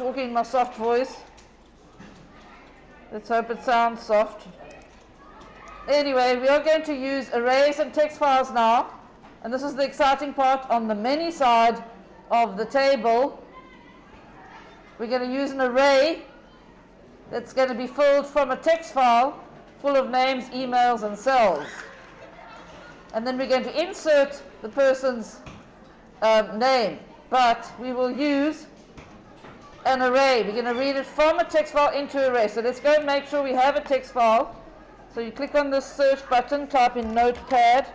talking in my soft voice. Let's hope it sounds soft. Anyway, we are going to use arrays and text files now. And this is the exciting part. On the many side of the table, we're going to use an array that's going to be filled from a text file full of names, emails, and cells. And then we're going to insert the person's name. But we will use an array. We're going to read it from a text file into an array. So let's go and make sure we have a text file. So you click on this search button, type in Notepad,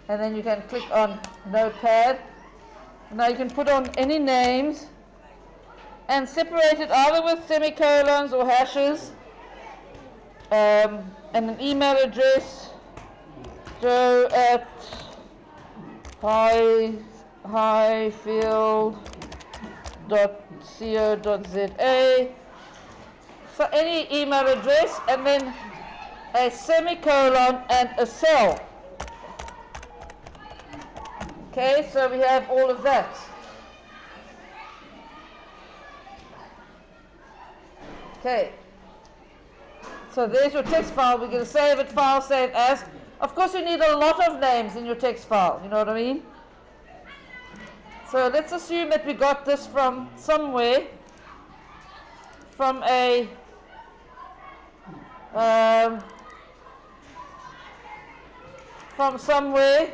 and then you can click on Notepad. Now you can put on any names and separate it either with semicolons or hashes, and an email address, joe@highfield.co.za. So any email address, and then a semicolon and a cell. Okay, so we have all of that. Okay, so there's your text file. We're going to save it, file, save as. Of course, you need a lot of names in your text file, you know what I mean? So let's assume that we got this from somewhere, from a from somewhere.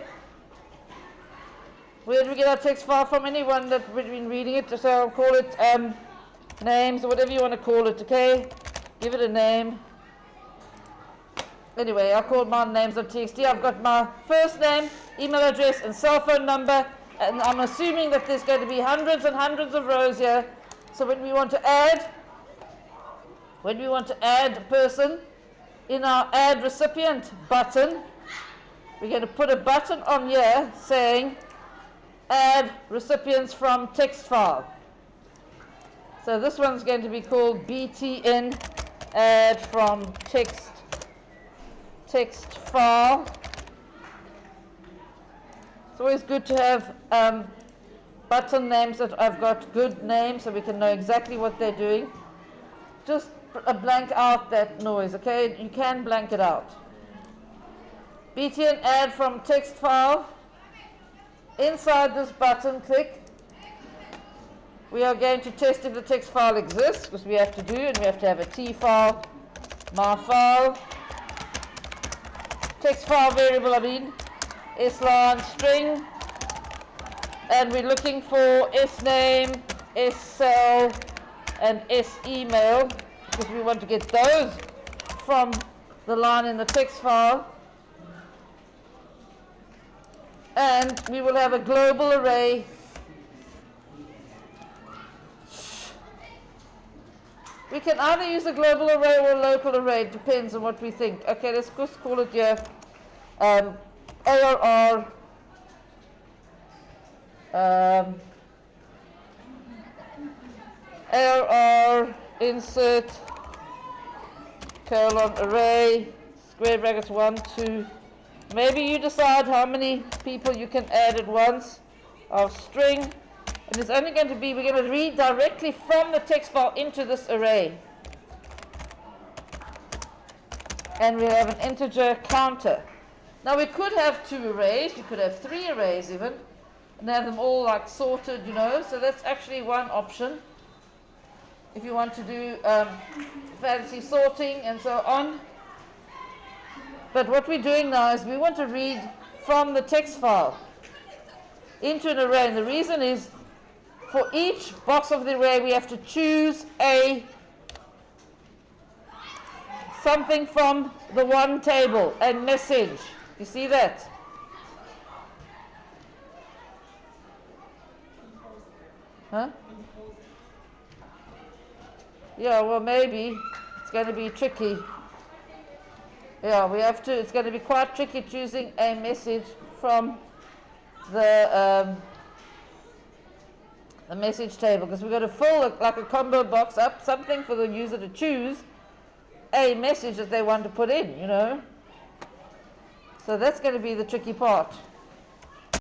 Where did we get our text file from? Anyone that we've been reading it, so I'll call it names or whatever you want to call it, okay? Give it a name. Anyway, I'll call mine names.txt. I've got my first name, email address, and cell phone number, and I'm assuming that there's going to be hundreds and hundreds of rows here. So when we want to add a person, in our add recipient button, we're going to put a button on here saying add recipients from text file. So this one's going to be called BTN add from text file. It's always good to have button names that I've got good names so we can know exactly what they're doing. Just blank out that noise, okay? You can blank it out. BTN add from text file. Inside this button, click. We are going to test if the text file exists, because we have to do, and we have to have a T file, my file, text file variable, S-line string, and we're looking for S-name, S-cell, and S-email, because we want to get those from the line in the text file. And we will have a global array. We can either use a global array or a local array. It depends on what we think. Okay, let's just call it here ARR ARR insert colon array square brackets 1 2. Maybe you decide how many people you can add at once of string. And it's only going to be, we're going to read directly from the text file into this array. And we have an integer counter. Now we could have 2 arrays, you could have 3 arrays even, and have them all like sorted, you know. So that's actually one option. If you want to do fancy sorting and so on. But what we're doing now is we want to read from the text file into an array. And the reason is, for each box of the array, we have to choose something from the one table, a message. You see that? Huh? Yeah, well, maybe it's going to be tricky. Yeah, we have to, it's going to be quite tricky choosing a message from the message table, because we've got to fill like a combo box up, something for the user to choose a message that they want to put in, you know. So that's going to be the tricky part.